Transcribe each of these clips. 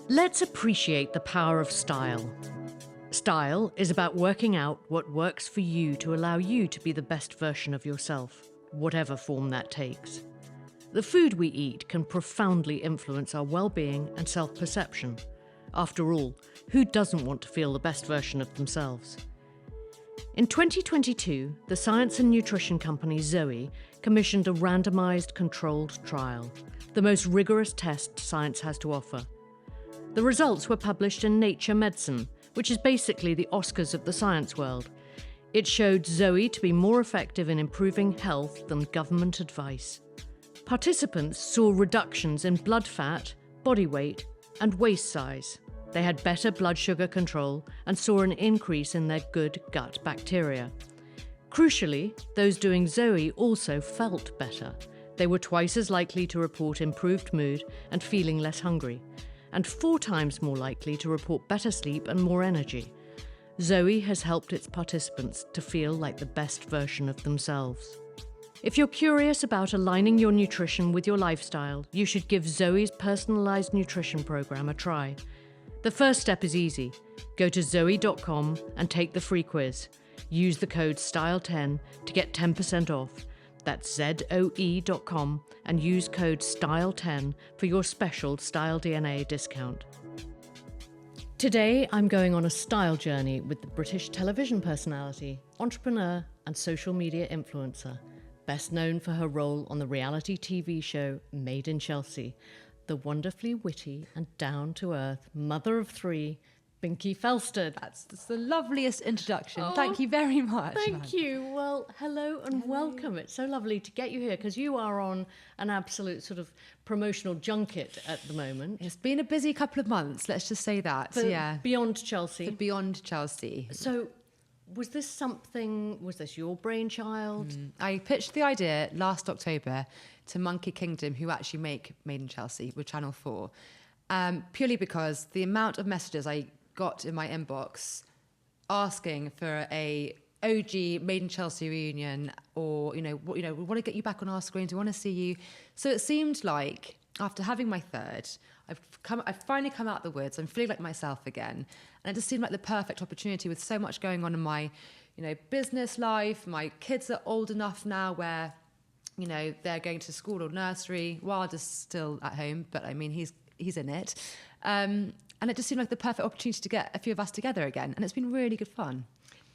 Let's appreciate the power of style. Style is about working out what works for you to allow you to be the best version of yourself, whatever form that takes. The food we eat can profoundly influence our well-being and self-perception. After all, who doesn't want to feel the best version of themselves? In 2022, the science and nutrition company Zoe commissioned a randomized controlled trial, the most rigorous test science has to offer. The results were published in Nature Medicine, which is basically the Oscars of the science world. It showed Zoe to be more effective in improving health than government advice. Participants saw reductions in blood fat, body weight, and waist size. They had better blood sugar control and saw an increase in their good gut bacteria. Crucially, those doing Zoe also felt better. They were twice as likely to report improved mood and feeling less hungry, and 4 times more likely to report better sleep and more energy. Zoe has helped its participants to feel like the best version of themselves. If you're curious about aligning your nutrition with your lifestyle, you should give Zoe's personalised nutrition program a try. The first step is easy. Go to zoe.com and take the free quiz. Use the code STYLE10 to get 10% off. That's zoe.com and use code STYLE10 for your special Style DNA discount. Today, I'm going on a style journey with the British television personality, entrepreneur, and social media influencer, best known for her role on the reality TV show Made in Chelsea, the wonderfully witty and down-to-earth mother of 3, Binky Felstead. That's the loveliest introduction. Oh, thank you very much. Thank you. Well, hello and welcome. It's so lovely to get you here because you are on an absolute sort of promotional junket at the moment. It's been a busy couple of months, let's just say that. Yeah. Beyond Chelsea. Beyond Chelsea. So was this your brainchild? I pitched the idea last October to Monkey Kingdom, who actually make Made in Chelsea with Channel 4, purely because the amount of messages I got in my inbox asking for a OG Made in Chelsea reunion, or we want to get you back on our screens, we want to see you. So it seemed like after having my third, I've finally come out of the woods. I'm feeling like myself again, and it just seemed like the perfect opportunity with so much going on in my business life. My kids are old enough now where they're going to school or nursery. Wilder's still at home, but I mean he's in it. And it just seemed like the perfect opportunity to get a few of us together again. And it's been really good fun.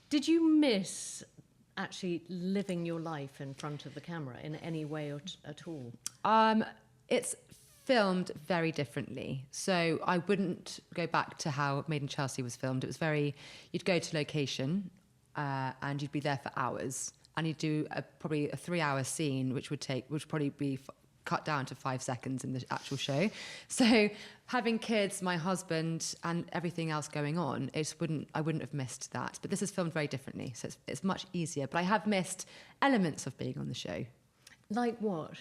Did you miss actually living your life in front of the camera in any way at all? It's filmed very differently. So I wouldn't go back to how Made in Chelsea was filmed. It was you'd go to location and you'd be there for hours. And you'd do probably a 3-hour scene, which would probably be cut down to 5 seconds in the actual show. So having kids, my husband, and everything else going on, I wouldn't have missed that. But this is filmed very differently, so it's much easier. But I have missed elements of being on the show. Like what?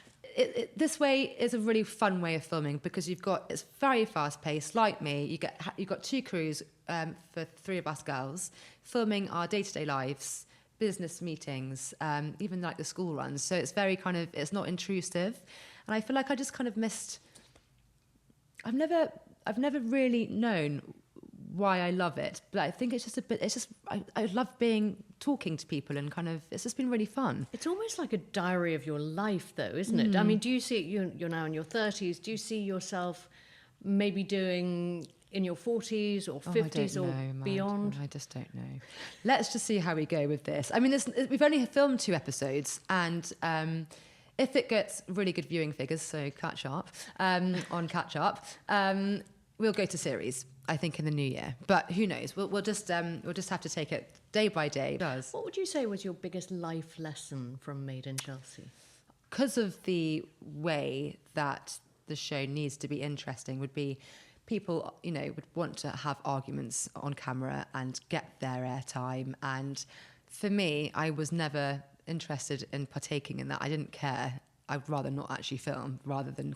This way is a really fun way of filming because it's very fast paced. Like me, you've got 2 crews for 3 of us girls filming our day-to-day lives, business meetings, even like the school runs. So it's very it's not intrusive. And I feel like I just kind of missed, I've never really known why I love it, but I think I love talking to people and it's just been really fun. It's almost like a diary of your life though, isn't it? I mean, do you see, you're now in your 30s, do you see yourself maybe doing in your 40s or 50s or beyond? I just don't know. Let's just see how we go with this. I mean, we've only filmed 2 episodes, and if it gets really good viewing figures, so catch up, we'll go to series, I think, in the new year. But who knows? We'll just have to take it day by day. What would you say was your biggest life lesson from Made in Chelsea? Because of the way that the show needs to be interesting, would be people, would want to have arguments on camera and get their airtime. And for me, I was never interested in partaking in that. I didn't care. I'd rather not actually film rather than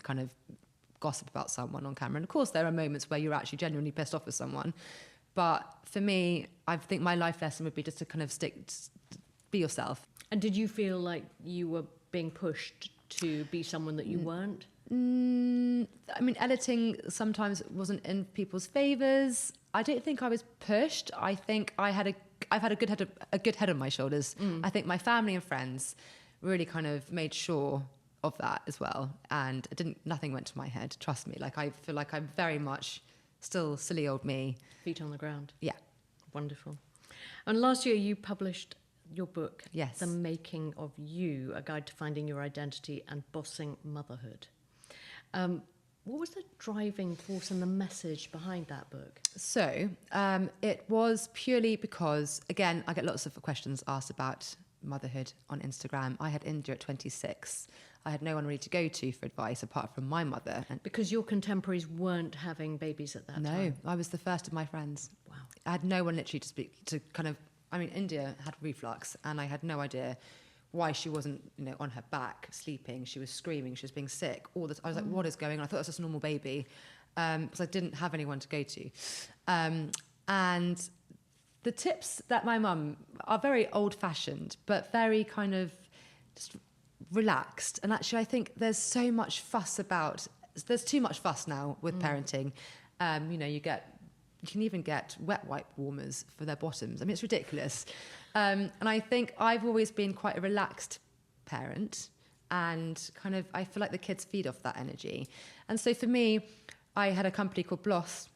gossip about someone on camera. And of course, there are moments where you're actually genuinely pissed off with someone. But for me, I think my life lesson would be just to be yourself. And did you feel like you were being pushed to be someone that you weren't? I mean, editing sometimes wasn't in people's favours. I don't think I was pushed. I think I've had a good head on my shoulders. I think my family and friends really kind of made sure of that as well, and nothing went to my head. Trust me. Like, I feel like I'm very much still silly old me. Feet on the ground. Yeah. Wonderful. And last year you published your book, Yes. The Making of You, A Guide to Finding Your Identity and Bossing Motherhood. What was the driving force and the message behind that book? So it was purely because, again, I get lots of questions asked about motherhood on Instagram. I had India at 26. I had no one really to go to for advice apart from my mother. And Because your contemporaries weren't having babies at that time? No, I was the first of my friends. Wow. I had no one literally to speak to kind of, I mean, India had reflux and I had no idea why she wasn't, on her back, sleeping. She was screaming, she was being sick. I was like, what is going on? I thought it was just a normal baby because I didn't have anyone to go to. And the tips that my mum are very old-fashioned, but very kind of just relaxed. And actually, I think there's too much fuss now with parenting. You can even get wet wipe warmers for their bottoms. I mean, it's ridiculous. And I think I've always been quite a relaxed parent, and kind of, I feel like the kids feed off that energy. And so for me, I had a company called Bloss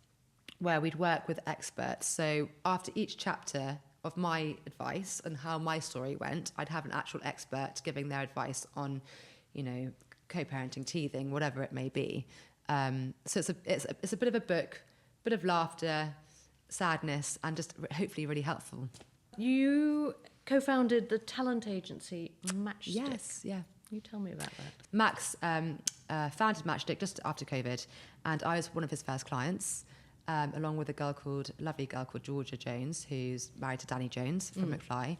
where we'd work with experts. So after each chapter of my advice and how my story went, I'd have an actual expert giving their advice on, co-parenting, teething, whatever it may be. So it's a bit of a book, bit of laughter, sadness, and just hopefully really helpful. You co-founded the talent agency Matchstick. Yes, yeah. You tell me about that. Max founded Matchstick just after COVID, and I was one of his first clients, along with a lovely girl called Georgia Jones, who's married to Danny Jones from McFly.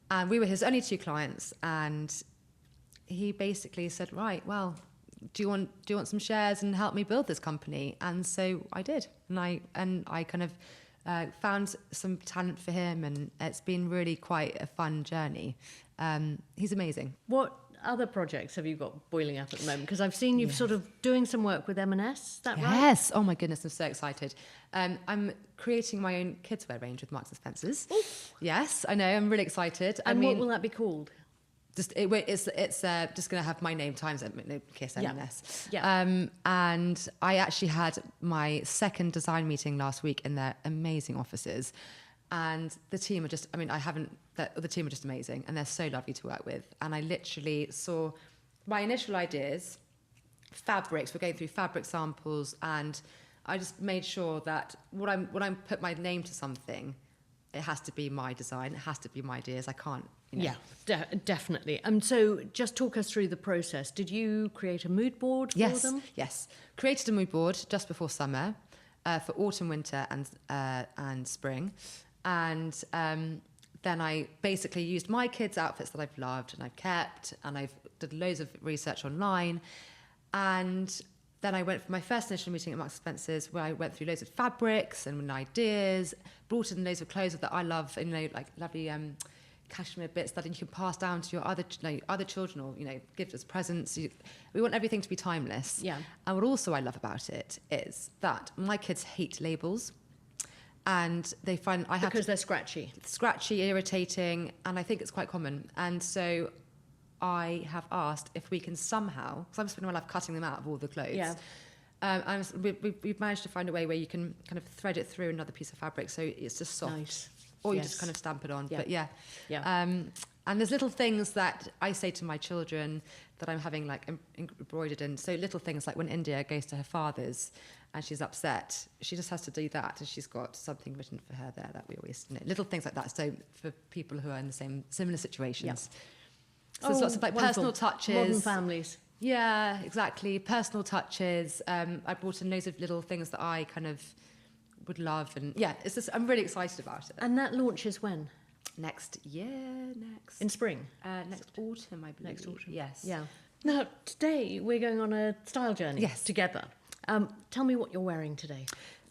And we were his only two clients, and he basically said, right, well, do you want some shares and help me build this company? And so I did, and I kind of found some talent for him, and it's been really quite a fun journey. He's amazing. What other projects have you got boiling up at the moment? Because I've seen you've sort of doing some work with M&S, is that right? Yes. Oh my goodness, I'm so excited. I'm creating my own kidswear range with Marks and Spencer's. Ooh. Yes, I know. I'm really excited. And what will that be called? It's just going to have my name times Kiss M&S. Yeah. And I actually had my second design meeting last week in their amazing offices, and the team are just, the team are just amazing, and they're so lovely to work with. And I literally saw my initial ideas, fabrics. We're going through fabric samples, and I just made sure that when I put my name to something, it has to be my design, it has to be my ideas. I can't. Yeah, definitely. So just talk us through the process. Did you create a mood board for them? Yes. Created a mood board just before summer for autumn, winter and spring. And then I basically used my kids' outfits that I've loved and I've kept, and I've did loads of research online. And then I went for my first initial meeting at Marks & Spencer's, where I went through loads of fabrics and ideas, brought in loads of clothes that I love, like lovely cashmere bits that you can pass down to your other children, or give as presents. We want everything to be timeless. Yeah. And what also I love about it is that my kids hate labels, and they find because they're scratchy, irritating, and I think it's quite common. And so I have asked if we can somehow, because I'm spending my life cutting them out of all the clothes. Yeah. And we've managed to find a way where you can kind of thread it through another piece of fabric, so it's just soft. Nice. Or you just kind of stamp it on. Yeah. But yeah. And there's little things that I say to my children that I'm having like embroidered in. So little things like when India goes to her father's and she's upset, she just has to do that, and she's got something written for her there that we always, little things like that. So for people who are in the similar situations. So there's lots of personal touches. Modern families. Yeah, exactly. Personal touches. I brought in loads of little things that I kind of would love, and it's just, I'm really excited about it. And that launches when? Next in spring. Next autumn, I believe. Next autumn. Yes. Yeah. Now today we're going on a style journey. Yes. Together. Tell me what you're wearing today.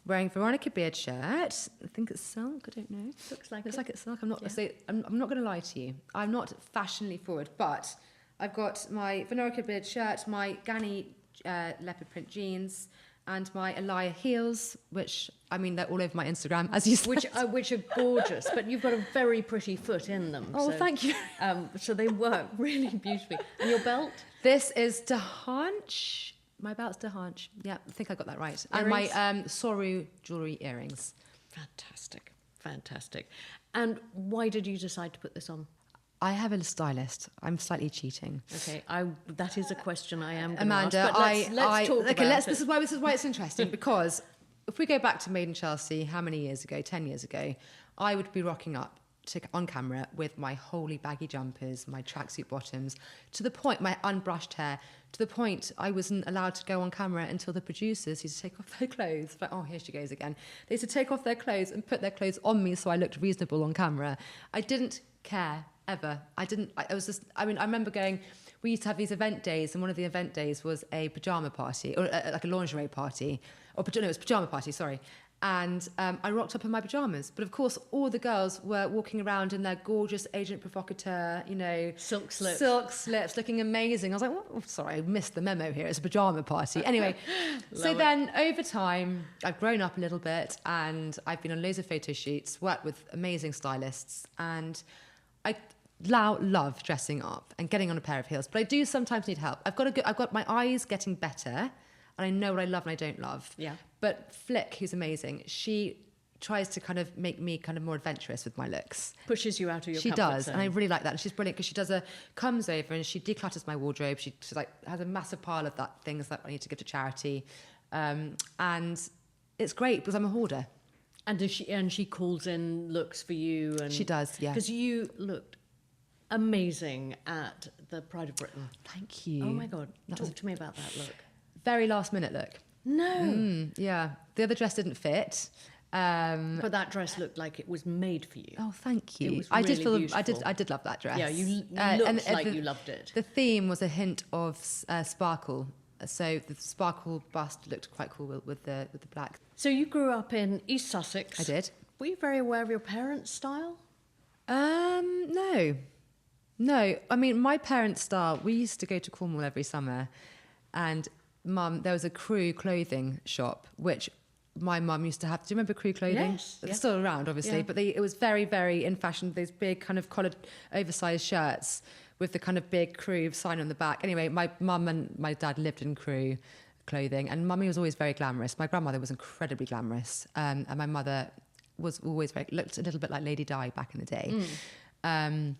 Wearing Veronica Beard shirt. I think it's silk. I don't know. Looks like it's silk. I'm not going to lie to you. I'm not fashionably forward, but I've got my Veronica Beard shirt, my Ganni leopard print jeans, and my Elia heels, which, I mean, they're all over my Instagram, as you said. Which are gorgeous, but you've got a very pretty foot in them. Oh, thank you. So they work really beautifully. And your belt? This is de Hanche. My belt's de Hanche. Yeah, I think I got that right. Earrings? And my Soru jewellery earrings. Fantastic, fantastic. And why did you decide to put this on? I have a stylist. I'm slightly cheating. Okay, that is a question I am going Amanda, to ask, but let's talk about it. This is why it's interesting, because if we go back to Made in Chelsea, how many years ago? 10 years ago, I would be rocking up on camera with my wholly baggy jumpers, my tracksuit bottoms, to the point, my unbrushed hair, to the point I wasn't allowed to go on camera until the producers used to take off their clothes. Like, oh, here she goes again. They used to take off their clothes and put their clothes on me so I looked reasonable on camera. I didn't care, ever. I remember going, we used to have these event days, and one of the event days was a pajama party, or like a lingerie party, it was pajama party, sorry. And I rocked up in my pajamas. But of course, all the girls were walking around in their gorgeous agent provocateur, silk slips, looking amazing. I was like, oh, sorry, I missed the memo here. It's a pajama party. Anyway, so then over time, I've grown up a little bit, and I've been on loads of photo shoots, worked with amazing stylists, and I now love dressing up and getting on a pair of heels. But I do sometimes need help. I've got my eyes getting better, and I know what I love and I don't love. Yeah. But Flick, who's amazing, she tries to kind of make me kind of more adventurous with my looks. Pushes you out of your comfort zone. And I really like that. And she's brilliant because she comes over and she declutters my wardrobe. She has a massive pile of things that I need to give to charity. And it's great because I'm a hoarder. And she calls in looks for you. And she does, yeah. Because you looked amazing at the Pride of Britain. Thank you. Oh my God. Talk to me about that look. Very last minute look. No. Yeah. The other dress didn't fit. But that dress looked like it was made for you. Oh, thank you. It was really beautiful. I did love that dress. Yeah, you looked like you loved it. The theme was a hint of sparkle. So the sparkle bust looked quite cool with the black. So you grew up in East Sussex. I did. Were you very aware of your parents' style? No. I mean, my parents' style, we used to go to Cornwall every summer, and there was a Crew clothing shop, which my mum used to have. Do you remember Crew clothing? Yes. It's still around, obviously, yeah. But it was very, very in fashion, those big kind of collared, oversized shirts with the kind of big Crew sign on the back. Anyway, my mum and my dad lived in Crew clothing, and mummy was always very glamorous. My grandmother was incredibly glamorous, and my mother was always looked a little bit like Lady Di back in the day.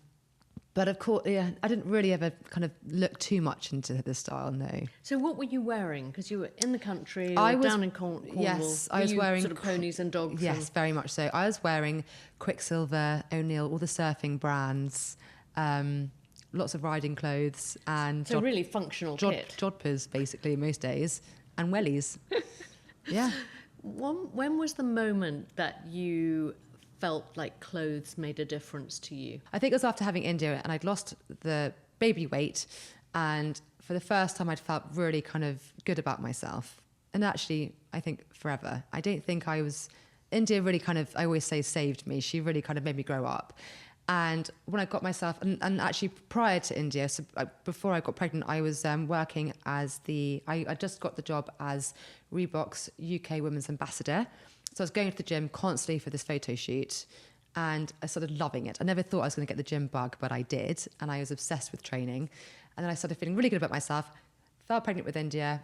But of course, yeah, I didn't really ever kind of look too much into the style, no. So what were you wearing? Because you were in the country, down in Cornwall. Yes, I was wearing sort of ponies and dogs. Yes, very much so. I was wearing Quicksilver, O'Neill, all the surfing brands, lots of riding clothes, and so really functional kit. Jodhpurs, basically, most days, and wellies. Yeah. When was the moment that you felt like clothes made a difference to you? I think it was after having India, and I'd lost the baby weight, and for the first time I'd felt really kind of good about myself. And actually, I think forever. I don't think India really kind of, I always say, saved me. She really kind of made me grow up. And when I got myself, and actually prior to India, so before I got pregnant, I was working as I just got the job as Reebok's UK Women's Ambassador. So I was going to the gym constantly for this photo shoot, and I started loving it. I never thought I was going to get the gym bug, but I did, and I was obsessed with training. And then I started feeling really good about myself, fell pregnant with India,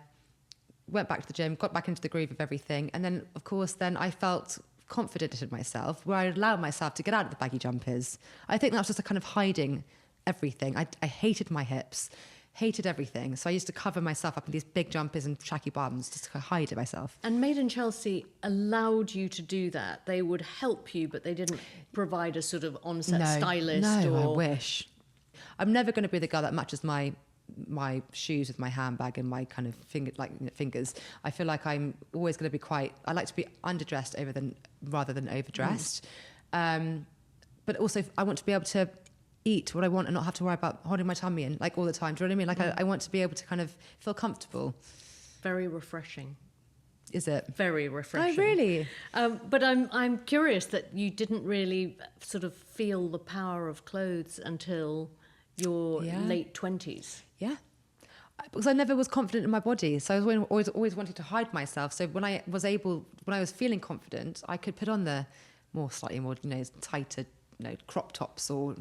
went back to the gym, got back into the groove of everything. And then, of course, I felt confident in myself, where I allowed myself to get out of the baggy jumpers. I think that was just a kind of hiding everything. I hated my hips, hated everything. So I used to cover myself up in these big jumpers and tracky bottoms just to hide it myself. And Made in Chelsea allowed you to do that. They would help you, but they didn't provide a sort of on-set stylist. No, I wish. I'm never going to be the girl that matches my shoes with my handbag and my kind of fingers. I feel like I'm always going to be I like to be underdressed rather than overdressed. But also I want to be able to eat what I want and not have to worry about holding my tummy in all the time. Do you know what I mean? I want to be able to kind of feel comfortable. Very refreshing. Is it? Very refreshing. Oh, really? But I'm curious that you didn't really sort of feel the power of clothes until your late 20s. Yeah. Because I never was confident in my body. So I was always wanting to hide myself. So when I was feeling confident, I could put on the slightly more, tighter, crop tops or,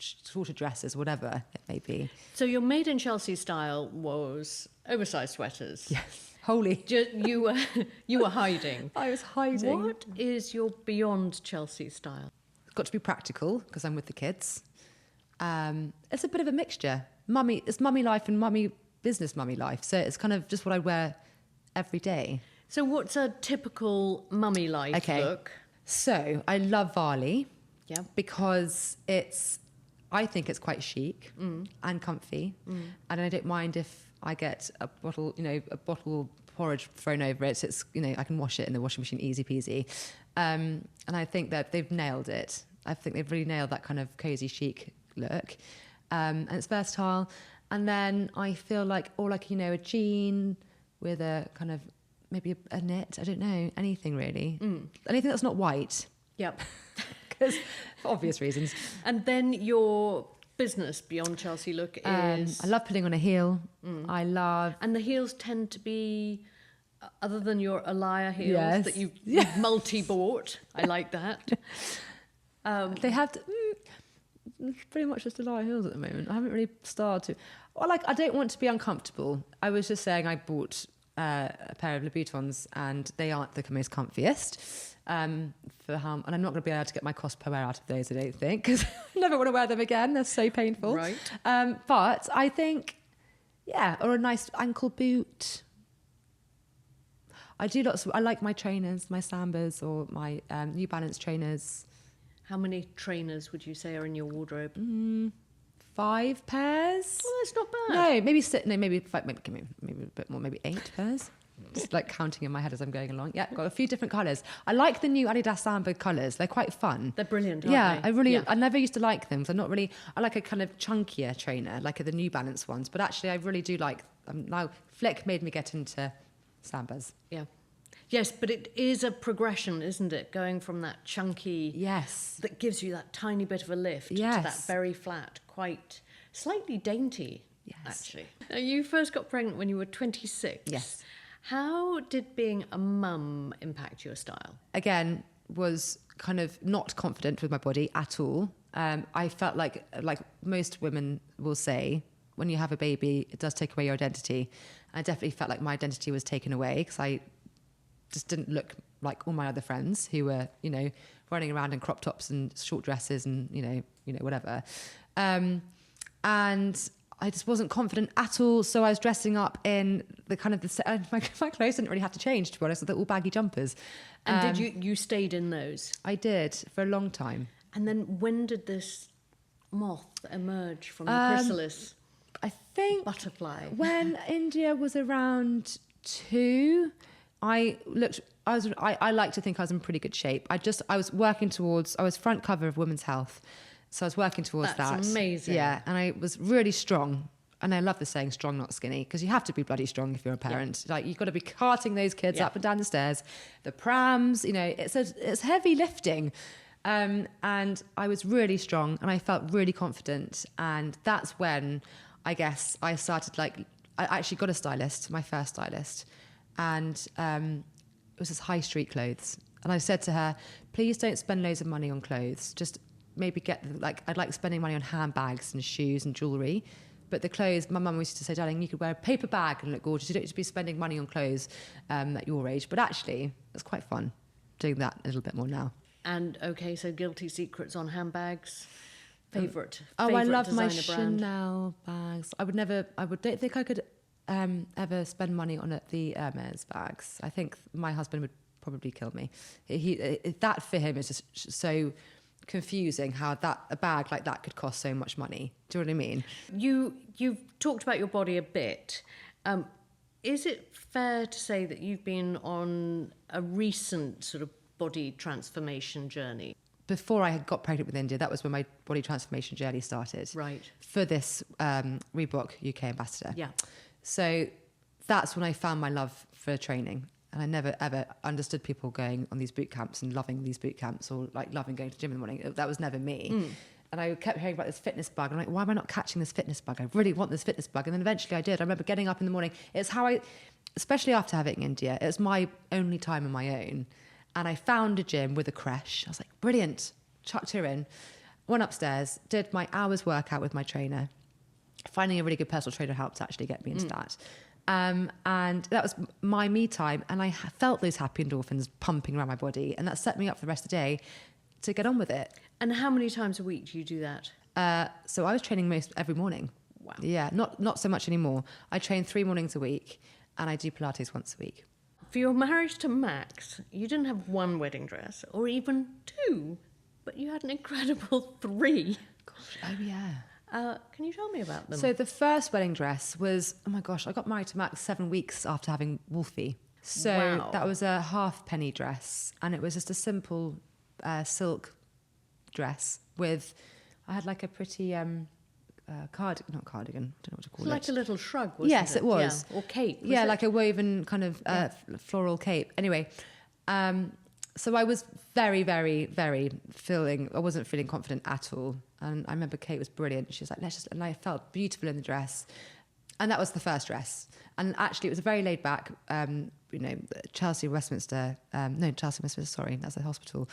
shorter dresses, whatever it may be. So your Made in Chelsea style was oversized sweaters. Yes. Holy. You were hiding. I was hiding. What is your beyond Chelsea style? It's got to be practical because I'm with the kids. It's a bit of a mixture. It's mummy life and business mummy life. So it's kind of just what I wear every day. So what's a typical mummy life look? So I love Varley. Yeah. Because I think it's quite chic and comfy. And I don't mind if I get a bottle porridge thrown over it. It's, I can wash it in the washing machine easy peasy. And I think that they've nailed it. I think they've really nailed that kind of cozy chic look. And it's versatile. And then I feel like, a jean with a kind of, maybe a knit. I don't know, anything really. Anything that's not white. Yep. Because for obvious reasons. And then your business beyond Chelsea look is... I love putting on a heel. I love... And the heels tend to be, other than your Alaya heels that you've multi-bought. I like that. They have to... pretty much just Alaya heels at the moment. I haven't really started to... Well, I don't want to be uncomfortable. I was just saying I bought a pair of Louboutins and they aren't the most comfiest. And I'm not going to be able to get my cost per wear out of those, I don't think, because I never want to wear them again. They're so painful. Right. But I think, or a nice ankle boot. I do I like my trainers, my Sambas or my New Balance trainers. How many trainers would you say are in your wardrobe? 5 pairs. Well, that's not bad. No, maybe 6. No, maybe 5. Maybe a bit more. Maybe 8 pairs. Just like counting in my head as I'm going along. Yeah, got a few different colours. I like the new Adidas Samba colours. They're quite fun. They're brilliant, aren't they? I never used to like them. So I like a kind of chunkier trainer, like the New Balance ones. But actually, I really do like them. Now, Flick made me get into Sambas. Yeah. Yes, but it is a progression, isn't it? Going from that chunky... Yes. That gives you that tiny bit of a lift to that very flat, quite slightly dainty, actually. Now, you first got pregnant when you were 26. Yes. How did being a mum impact your style? Again, was kind of not confident with my body at all. I felt like most women will say, when you have a baby, it does take away your identity. I definitely felt like my identity was taken away because I just didn't look like all my other friends who were, running around in crop tops and short dresses and, whatever. And I just wasn't confident at all. So I was dressing up in the kind of my clothes didn't really have to change, to be honest. They're all baggy jumpers. And did you stayed in those? I did for a long time. And then when did this moth emerge from the chrysalis? I think butterfly. When India was around 2, I like to think I was in pretty good shape. I was front cover of Women's Health. So I was working towards that. That's amazing. Yeah, and I was really strong. And I love the saying strong, not skinny, because you have to be bloody strong if you're a parent. Yeah. Like, you've got to be carting those kids up and down the stairs. The prams, it's heavy lifting. And I was really strong and I felt really confident. And that's when I guess I started, I actually got a stylist, my first stylist. And it was this high street clothes. And I said to her, please don't spend loads of money on clothes. Just maybe I'd like spending money on handbags and shoes and jewellery. But the clothes, my mum used to say, darling, you could wear a paper bag and look gorgeous. You don't need to be spending money on clothes at your age. But actually, it's quite fun doing that a little bit more now. And okay, so guilty secrets on handbags. Favourite I love my brand. Chanel bags. Don't think I could ever spend money on the Hermes bags. I think my husband would probably kill me. That for him is just so confusing, how a bag like that could cost so much money. Do you know what I mean? You've talked about your body a bit. Is it fair to say that you've been on a recent sort of body transformation journey? Before I had got pregnant with India, that was when my body transformation journey started. Right. For this Reebok UK ambassador. Yeah. So that's when I found my love for training. And I never, ever understood people going on these boot camps and loving these boot camps or loving going to the gym in the morning. That was never me. And I kept hearing about this fitness bug. I'm like, why am I not catching this fitness bug? I really want this fitness bug. And then eventually I did. I remember getting up in the morning. It's how especially after having India, it was my only time on my own. And I found a gym with a creche. I was like, brilliant. Chucked her in. Went upstairs, did my hour's workout with my trainer. Finding a really good personal trainer helped actually get me into that. And that was my me time. And I felt those happy endorphins pumping around my body. And that set me up for the rest of the day to get on with it. And how many times a week do you do that? So I was training every morning. Wow. Yeah, not so much anymore. I train 3 mornings a week and I do Pilates once a week. For your marriage to Max, you didn't have one wedding dress or even 2, but you had an incredible 3. Gosh, oh yeah. Can you tell me about them? So the first wedding dress was, oh my gosh, I got married to Max 7 weeks after having Wolfie. So Wow. that was a halfpenny dress and it was just a simple silk dress with, I had like a pretty not cardigan, I don't know what to call it. Like a little shrug, wasn't it? Yes, it was. Yeah. Or cape. Yeah, like a woven kind of floral cape. Anyway, so I was very, very, very I wasn't feeling confident at all. And I remember Kate was brilliant. She was like, and I felt beautiful in the dress. And that was the first dress. And actually it was a very laid back, Chelsea Westminster, sorry, that's a hospital.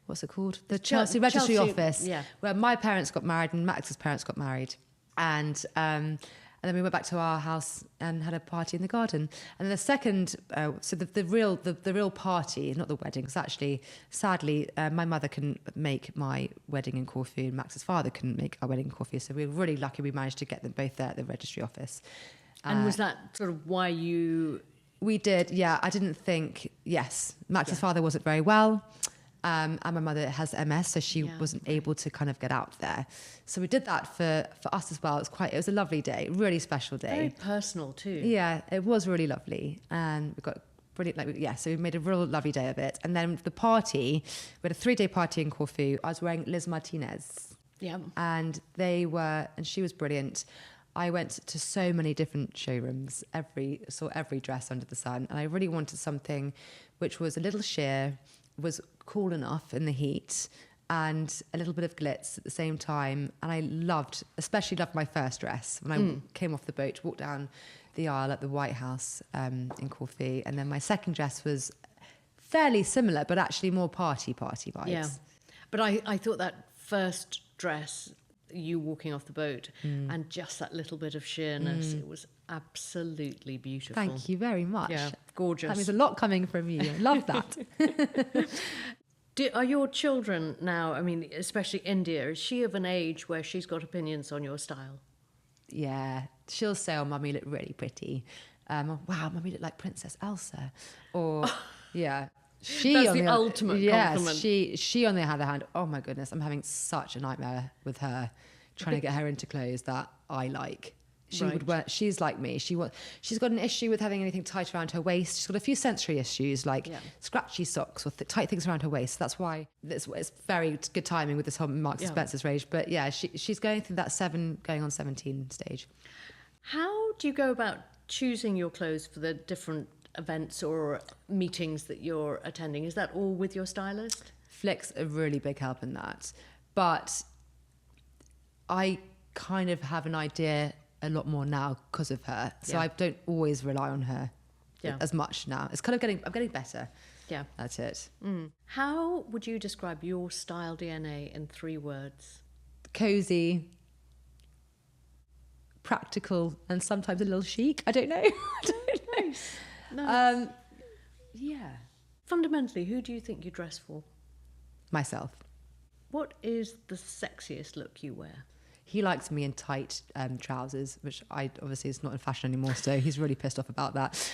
What's it called? The Chelsea Registry Office, yeah. Where my parents got married and Max's parents got married. And then we went back to our house and had a party in the garden. And then the second, so the real party, not the wedding, because actually, sadly, my mother couldn't make my wedding in Corfu and Max's father couldn't make our wedding in Corfu. So we were really lucky we managed to get them both there at the registry office. And was that sort of why you... We did, yeah. I didn't think, yes. Max's father wasn't very well. And my mother has MS, so she wasn't able to kind of get out there. So we did that for us as well. It was a lovely day, really special day. Very personal too. Yeah, it was really lovely. And we got brilliant, so we made a real lovely day of it. And then the party, we had a 3-day party in Corfu. I was wearing Liz Martinez. Yeah. And she was brilliant. I went to so many different showrooms, saw every dress under the sun. And I really wanted something which was a little sheer, was cool enough in the heat and a little bit of glitz at the same time. And I especially loved my first dress when I came off the boat, walked down the aisle at the White House in Corfu. And then my second dress was fairly similar, but actually more party vibes. Yeah. But I thought that first dress, you walking off the boat and just that little bit of sheerness, it was absolutely beautiful. Thank you very much. Yeah, gorgeous. That means a lot coming from you. I love that. Are your children now, I mean, especially India, is she of an age where she's got opinions on your style? Yeah, she'll say, oh, Mummy, you look really pretty. Wow, Mummy, you look like Princess Elsa. Or, yeah. That's the ultimate compliment. She on the other hand, oh my goodness, I'm having such a nightmare with her, trying to get her into clothes that I like. She's like me. She's got an issue with having anything tight around her waist. She's got a few sensory issues like scratchy socks or tight things around her waist. That's why it's very good timing with this whole Marks and Spencer's range. But yeah, she's going through that 7 going on 17 stage. How do you go about choosing your clothes for the different events or meetings that you're attending? Is that all with your stylist? Flick's a really big help in that. But I kind of have an idea a lot more now because of her. So I don't always rely on her as much now. It's kind of I'm getting better. Yeah. That's it. How would you describe your style DNA in 3 words? Cozy, practical, and sometimes a little chic. I don't know. Nice. Yeah. Fundamentally, who do you think you dress for? Myself. What is the sexiest look you wear? He likes me in tight trousers, which obviously is not in fashion anymore, so he's really pissed off about that.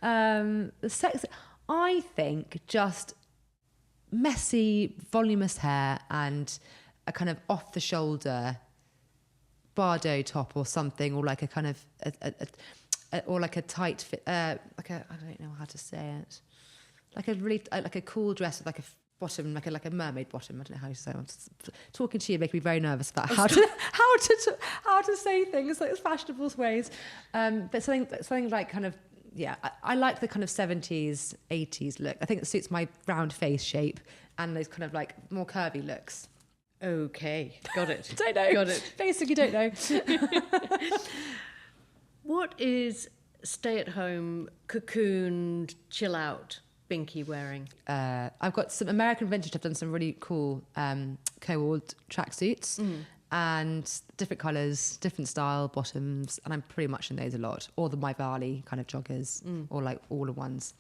The sex, I think, just messy, voluminous hair and a kind of off-the-shoulder Bardot top or something, or like a kind of or like a tight fit, I don't know how to say it, like a really like a cool dress with like a bottom, like a mermaid bottom. I don't know how you say it. I'm talking to you making me very nervous about how to say things like fashionable ways. But something like kind of I like the kind of 70s, 80s look. I think it suits my round face shape and those kind of like more curvy looks. Okay, got it. Don't know. Got it. Basically don't know. What is stay-at-home, cocooned, chill-out Binky wearing? I've got some American vintage. I've done some really cool co-ord tracksuits and different colours, different style bottoms, and I'm pretty much in those a lot. Or the My Valley kind of joggers, or like all-in-ones.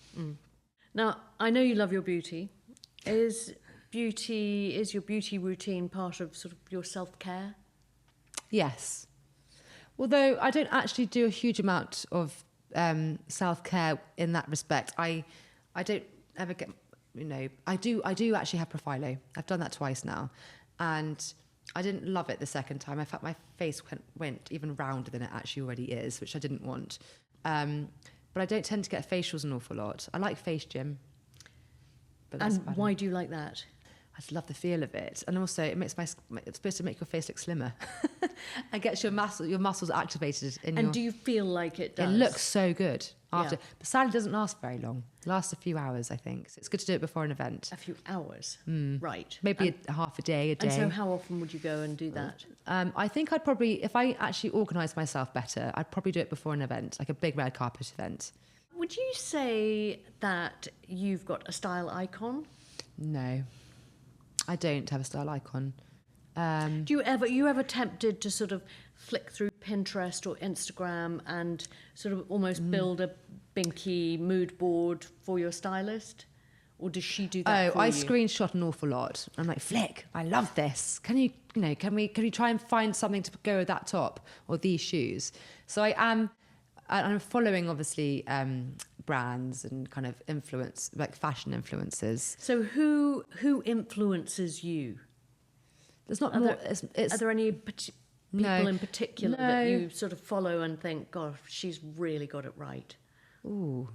Now, I know you love your beauty. Is your beauty routine part of sort of your self-care? Yes. Although I don't actually do a huge amount of self-care in that respect. I don't ever get, I do actually have Profilo. I've done that twice now. And I didn't love it the second time. In fact, my face went even rounder than it actually already is, which I didn't want. But I don't tend to get facials an awful lot. I like face gym. But and why do you like that? I just love the feel of it, and also it's supposed to make your face look slimmer, and gets your muscles activated. And do you feel like it does? It looks so good after, Yeah. but sadly, it doesn't last very long. It lasts a few hours, I think. So it's good to do it before an event. A few hours, right? Maybe half a day. And so, how often would you go and do that? I think I'd probably, if I actually organised myself better, I'd probably do it before an event, like a big red carpet event. Would you say that you've got a style icon? No. I don't have a style icon. Do you ever tempted to sort of flick through Pinterest or Instagram and sort of almost build a Binky mood board for your stylist? Or does she do that for you? I screenshot an awful lot. I'm like, Flick, I love this. Can we try and find something to go with that top or these shoes? So I'm following obviously brands and kind of fashion influencers. So who influences you? There's not Are more. Are there any people in particular that you sort of follow and think, gosh, she's really got it right? Ooh,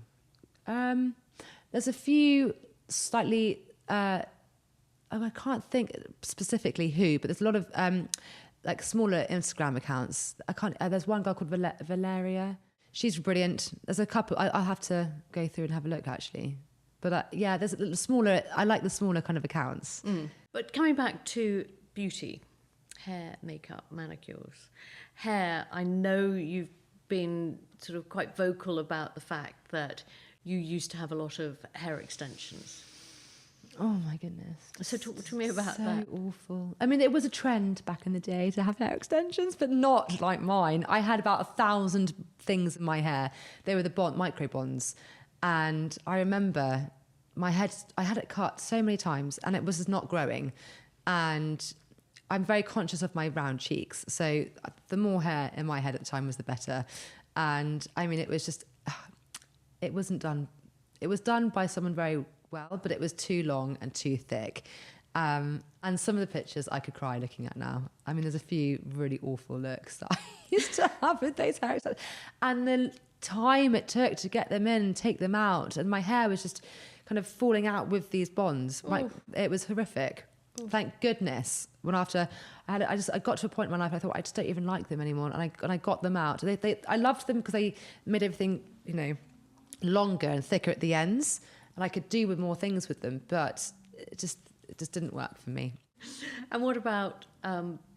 there's a few slightly. I can't think specifically who, but there's a lot of like smaller Instagram accounts. There's one girl called Valeria. She's brilliant. There's a couple. I'll have to go through and have a look actually. But there's a little smaller. I like the smaller kind of accounts. But coming back to beauty, hair, makeup, manicures, hair. I know you've been sort of quite vocal about the fact that you used to have a lot of hair extensions. Oh my goodness. So talk to me about that. So awful. I mean, it was a trend back in the day to have hair extensions, but not like mine. I had about 1,000 things in my hair. They were the micro bonds. And I remember I had it cut so many times and it was just not growing. And I'm very conscious of my round cheeks. So the more hair in my head at the time was the better. And I mean, it was just, it wasn't done. It was done by someone very well, but it was too long and too thick. And some of the pictures I could cry looking at now. I mean, there's a few really awful looks that I used to have with those hair extensions. And the time it took to get them in and take them out. And my hair was just kind of falling out with these bonds. It was horrific. Thank goodness. When after I got to a point in my life, I thought I just don't even like them anymore. And I got them out. I loved them because they made everything, longer and thicker at the ends. And I could do with more things with them, but it just didn't work for me. And what about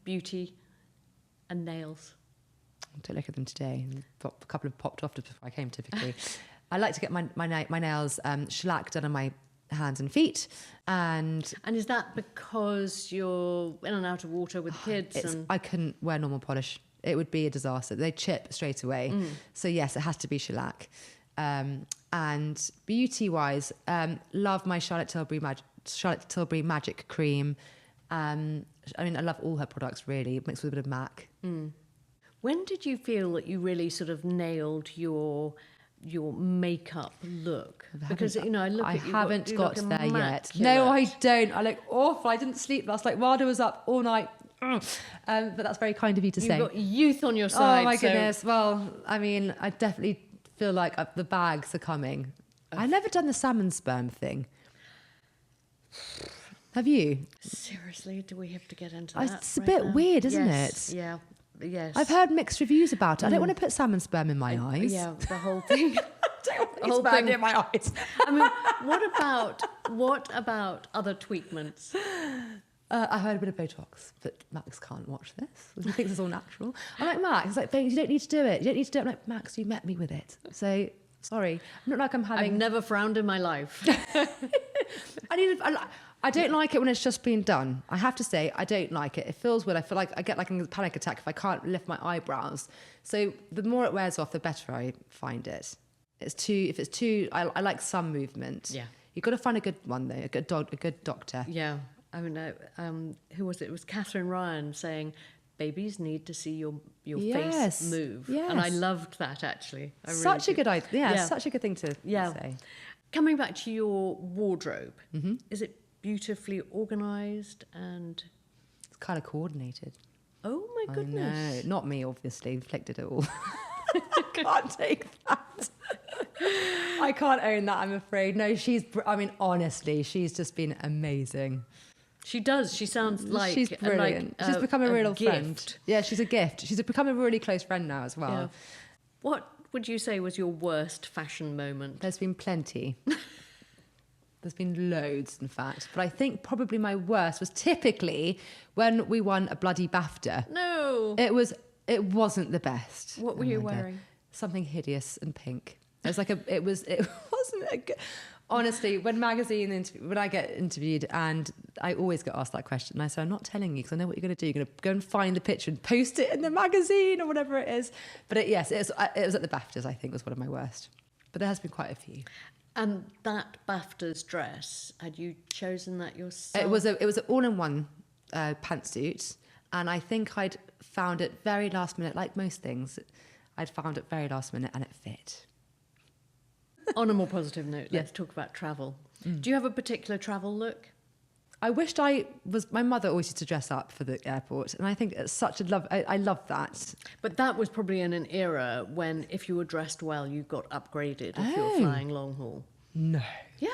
beauty and nails? Don't look at them today. A couple have popped off just before I came, typically. I like to get my nails shellacked done on my hands and feet. And is that because you're in and out of water with kids? I couldn't wear normal polish. It would be a disaster. They chip straight away. So yes, it has to be shellac. And beauty-wise, love my Charlotte Tilbury Magic Cream. I mean, I love all her products, really, mixed with a bit of MAC. When did you feel that you really sort of nailed your makeup look? Because, I look at you. I haven't got there yet. Immaculate. No, I don't. I look awful. I didn't sleep last night. Wilder was up all night. But that's very kind of you to say. You've got youth on your side. Oh, my goodness. Well, I mean, I definitely feel like the bags are coming. I've never done the salmon sperm thing. Have you? Seriously, do we have to get into that? It's a bit weird, isn't it? Yeah. Yes. I've heard mixed reviews about it. I don't want to put salmon sperm in my eyes. Yeah, the whole thing. The whole thing in my eyes. I mean, what about other tweakments? I heard a bit of Botox, but Max can't watch this. He thinks it's all natural. I'm like, Max, it's like, babe, you don't need to do it. You don't need to do it. I'm like, Max, you met me with it. So, sorry. Not like I'm having... I've never frowned in my life. I don't like it when it's just been done. I have to say, I don't like it. It feels weird. I feel like I get like a panic attack if I can't lift my eyebrows. So the more it wears off, the better I find it. If it's too, I like some movement. Yeah. You've got to find a good one though, a good doctor. Yeah. I mean, who was it? It was Catherine Ryan saying, babies need to see your face move. Yes. And I loved that, actually. Such a good idea. Yeah, such a good thing to say. Coming back to your wardrobe, is it beautifully organised and... It's kind of coordinated. Oh, my goodness. No, not me, obviously. Inflicted it all. I can't take that. I can't own that, I'm afraid. No, honestly, she's just been amazing. She does. She sounds like... She's brilliant. She's become a real friend. Yeah, she's a gift. She's become a really close friend now as well. Yeah. What would you say was your worst fashion moment? There's been plenty. There's been loads, in fact. But I think probably my worst was typically when we won a bloody BAFTA. No. It wasn't the best. What were you wearing? Something hideous and pink. It wasn't a good... Honestly, when I get interviewed, and I always get asked that question, and I say, I'm not telling you because I know what you're going to do. You're going to go and find the picture and post it in the magazine or whatever it is. But it was at the BAFTAs, I think, was one of my worst. But there has been quite a few. And that BAFTAs dress, had you chosen that yourself? It was an all-in-one pantsuit, and I think I'd found it very last minute, like most things. I'd found it very last minute, and it fit. On a more positive note, let's talk about travel. Do you have a particular travel look? I wished my mother always used to dress up for the airport, and I think it's such a love. I love that. But that was probably in an era when if you were dressed well, you got upgraded if you were flying long haul. No. Yeah.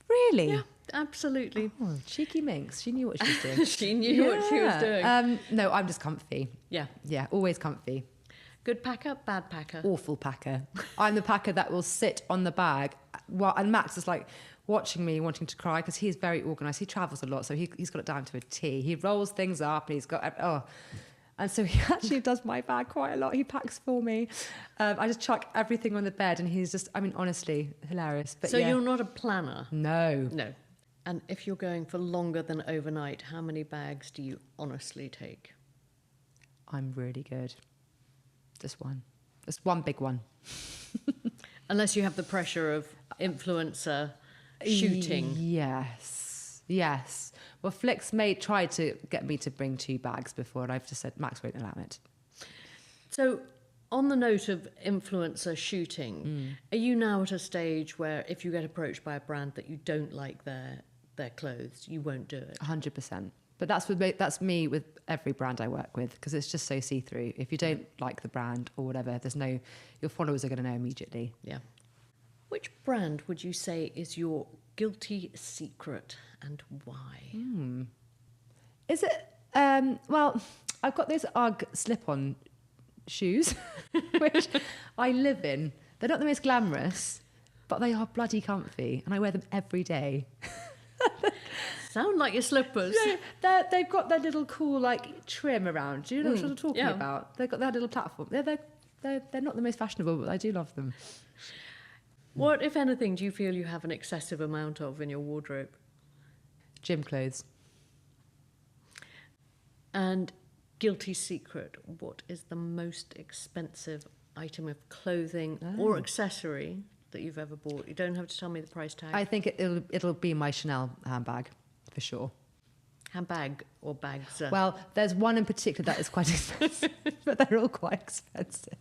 Really? Yeah, absolutely. Oh, cheeky minx. She knew what she was doing. She knew what she was doing. No, I'm just comfy. Yeah. Yeah, always comfy. Good packer, bad packer? Awful packer. I'm the packer that will sit on the bag. And Max is like watching me, wanting to cry, because he's very organised. He travels a lot, so he's got it down to a T. He rolls things up, and he's got... And so he actually does my bag quite a lot. He packs for me. I just chuck everything on the bed, and he's just... honestly, hilarious. But so you're not a planner? No. No. And if you're going for longer than overnight, how many bags do you honestly take? I'm really good. Just one. Just one big one. Unless you have the pressure of influencer shooting. Yes. Well, Flick's tried to get me to bring 2 bags before, and I've just said, Max won't allow it. So, on the note of influencer shooting, are you now at a stage where if you get approached by a brand that you don't like their clothes, you won't do it? 100%. But that's me with every brand I work with, because it's just so see-through. If you don't like the brand or whatever, your followers are going to know immediately. Yeah. Which brand would you say is your guilty secret, and why? Is it... well, I've got those UGG slip-on shoes, which I live in. They're not the most glamorous, but they are bloody comfy, and I wear them every day. Sound like your slippers. Yeah, they've got their little cool trim around. Do you know what I'm talking about? They've got their little platform. They're not the most fashionable, but I do love them. What, if anything, do you feel you have an excessive amount of in your wardrobe? Gym clothes. And guilty secret, what is the most expensive item of clothing or accessory that you've ever bought? You don't have to tell me the price tag. I think it'll be my Chanel handbag, for sure. Handbag or bags? Well, there's one in particular that is quite expensive, but they're all quite expensive.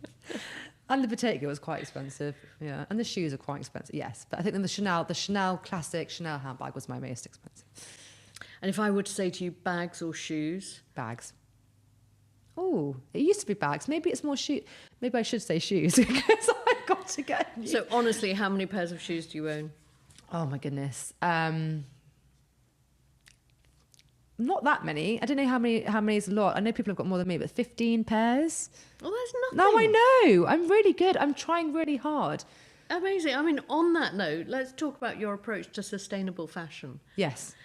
And the potato was quite expensive, yeah. And the shoes are quite expensive, yes. But I think the Chanel classic Chanel handbag was my most expensive. And if I were to say to you bags or shoes? Bags. Oh, it used to be bags. Maybe it's more shoes. Maybe I should say shoes, because I've got to get... So honestly, how many pairs of shoes do you own? Oh my goodness. Not that many. I don't know how many is a lot. I know people have got more than me, but 15 pairs. Oh, that's nothing. No, I know. I'm really good. I'm trying really hard. Amazing. I mean, on that note, let's talk about your approach to sustainable fashion. Yes.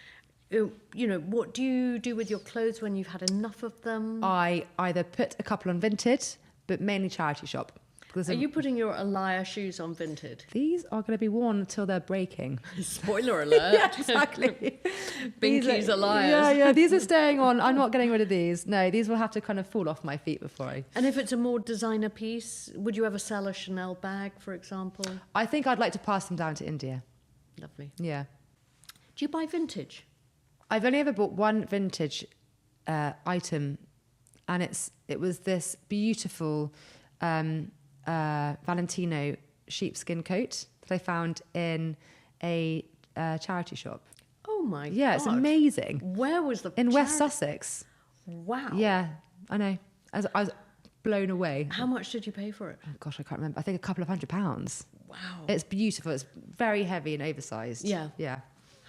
what do you do with your clothes when you've had enough of them? I either put a couple on Vinted, but mainly charity shop. Are you putting your Alaya shoes on Vinted? These are going to be worn until they're breaking. Spoiler alert. Yeah, exactly. Binky's Alayas. Yeah, these are staying on. I'm not getting rid of these. No, these will have to kind of fall off my feet before I... And if it's a more designer piece, would you ever sell a Chanel bag, for example? I think I'd like to pass them down to India. Lovely. Yeah. Do you buy vintage? I've only ever bought one vintage item, and it was this beautiful Valentino sheepskin coat that I found in a charity shop. Oh my God. Yeah, it's amazing. Where was the In West Sussex. Wow. Yeah, I know. I was blown away. How much did you pay for it? Oh gosh, I can't remember. I think a couple of £100. Wow. It's beautiful. It's very heavy and oversized. Yeah. Yeah.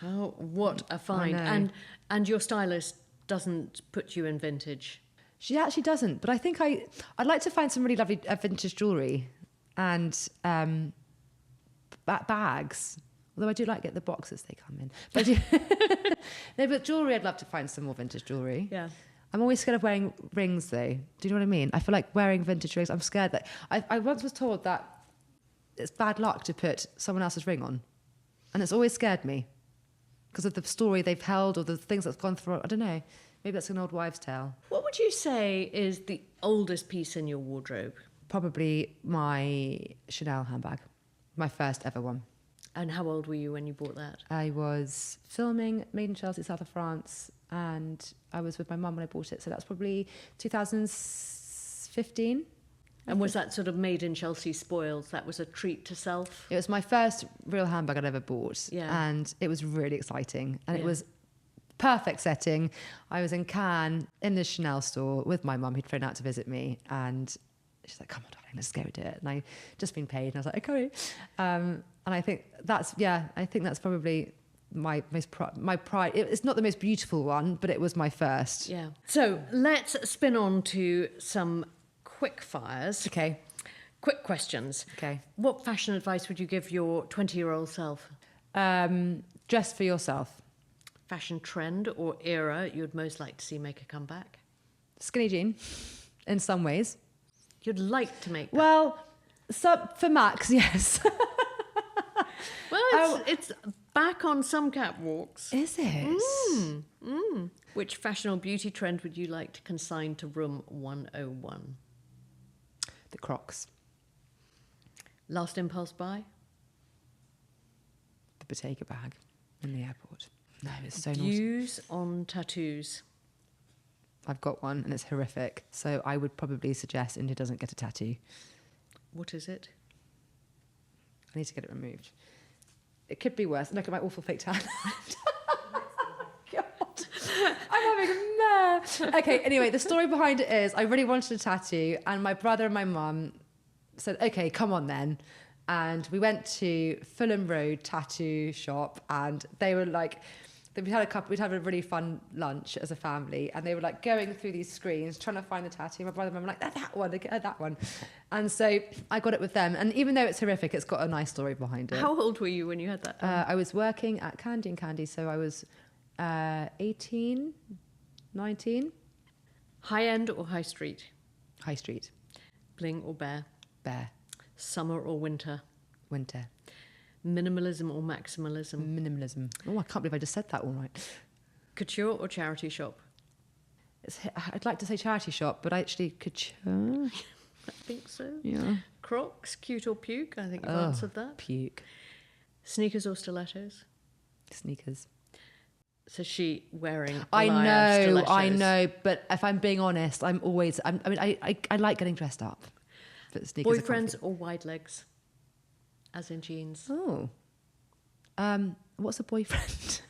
What a find. I know. And your stylist doesn't put you in vintage. She actually doesn't, but I think I'd like to find some really lovely vintage jewellery and bags. Although I do like get the boxes they come in. But no, but jewellery, I'd love to find some more vintage jewellery. Yeah. I'm always scared of wearing rings, though. Do you know what I mean? I feel like wearing vintage rings. I'm scared that I once was told that it's bad luck to put someone else's ring on, and it's always scared me because of the story they've held or the things that's gone through. I don't know. Maybe that's an old wives' tale. What would you say is the oldest piece in your wardrobe? Probably my Chanel handbag, my first ever one. And how old were you when you bought that? I was filming Made in Chelsea, south of France, and I was with my mum when I bought it. So that's probably 2015. And was that sort of made in Chelsea spoils? That was a treat to self? It was my first real handbag I'd ever bought. Yeah. And it was really exciting. And it was perfect setting. I was in Cannes in the Chanel store with my mum who'd flown out to visit me. And she's like, come on, darling, let's go do it. And I just been paid. And I was like, okay. And I think that's probably my pride. It's not the most beautiful one, but it was my first. Yeah. So let's spin on to some quick fires. Okay. Quick questions. Okay. What fashion advice would you give your 20-year-old self? Dress for yourself. Fashion trend or era you'd most like to see make a comeback? Skinny jean, in some ways. You'd like to make that? Well, for Max, yes. Well, it's back on some catwalks. Is it? Which fashion or beauty trend would you like to consign to room 101? The Crocs. Last impulse buy? The Bottega bag in the airport. No, it's so naughty. Views on tattoos? I've got one and it's horrific. So I would probably suggest India doesn't get a tattoo. What is it? I need to get it removed. It could be worse. Look at my awful fake tan. God, I'm having a mare. Okay, anyway, the story behind it is I really wanted a tattoo and my brother and my mum said, okay, come on then. And we went to Fulham Road tattoo shop and they were like, we'd had a really fun lunch as a family and they were like going through these screens trying to find the tattoo. My brother and mum were like, that one, that one. And so I got it with them. And even though it's horrific, it's got a nice story behind it. How old were you when you had that? I was working at Candy & Candy, so I was 18, 19. High end or high street? High street. Bling or bear? Bear. Summer or winter? Winter. Minimalism or maximalism? Minimalism. Oh, I can't believe I just said that all right. Couture or charity shop? I'd like to say charity shop, but actually couture. I think so. Yeah. Crocs, cute or puke? I think you've answered that. Puke. Sneakers or stiletos? Sneakers. So she wearing I stilettos. know, but if I'm being honest, I like getting dressed up. But sneakers Boyfriends or wide legs? As in jeans. Oh. What's a boyfriend?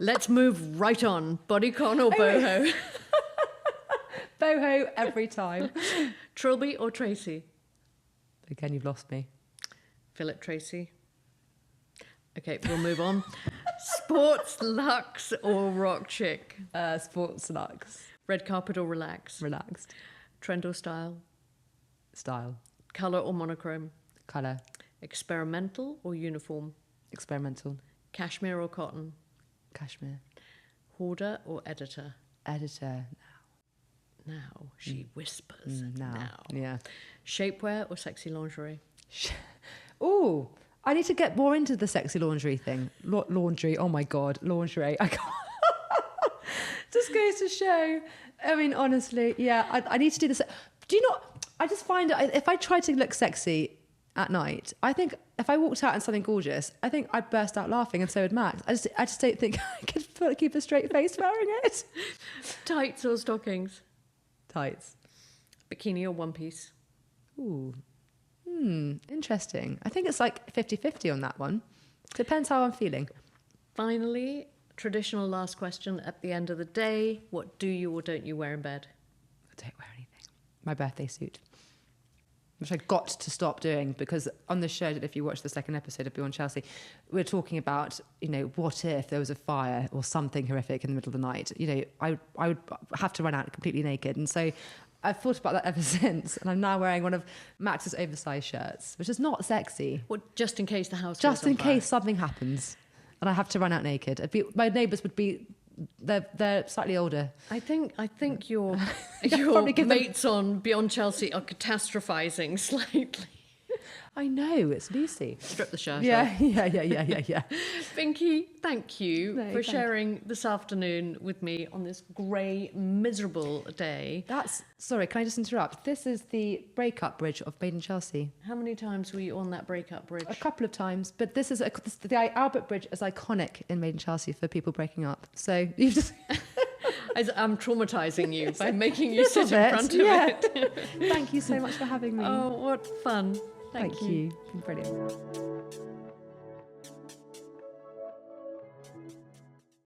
Let's move right on. Bodycon or boho? Boho every time. Trilby or Tracy? Again, you've lost me. Philip Tracy. Okay, we'll move on. Sports, luxe or rock chic? Sports luxe. Red carpet or relax? Relaxed. Trend or style? Style. Colour or monochrome? Colour. Experimental or uniform? Experimental. Cashmere or cotton? Cashmere. Hoarder or editor? Editor Now. She whispers. now. Yeah. Shapewear or sexy lingerie? Oh, I need to get more into the sexy laundry thing. Laundry. Oh my God. Lingerie. I can't. Just goes to show. I mean, honestly, yeah, I need to do this. Do you not? I just find if I try to look sexy at night, I think if I walked out in something gorgeous, I think I'd burst out laughing, and so would Max. I just don't think I could keep a straight face wearing it. Tights or stockings? Tights. Bikini or one piece? Ooh. Interesting. I think it's like 50-50 on that one. Depends how I'm feeling. Finally, traditional last question at the end of the day. What do you or don't you wear in bed? I don't wear anything. My birthday suit. Which I got to stop doing because on the show, if you watch the second episode of Beyond Chelsea, we're talking about, what if there was a fire or something horrific in the middle of the night? I would have to run out completely naked. And so I've thought about that ever since. And I'm now wearing one of Max's oversized shirts, which is not sexy. Well, just in case the house Just goes on in fire. case something happens and I have to run out naked. My neighbours would be... They're slightly older. I think your probably give them- mates on Beyond Chelsea are catastrophizing slightly. I know, it's Lucy. Strip the shirt off. Yeah. Binky, thank you for thank sharing this afternoon with me on this grey, miserable day. Sorry, can I just interrupt? This is the breakup bridge of Made in Chelsea. How many times were you on that breakup bridge? A couple of times, but the Albert Bridge is iconic in Made in Chelsea for people breaking up. So you just... I'm traumatising you by making you sit in front of yeah. it. Thank you so much for having me. Oh, what fun. Thank you. It's been brilliant.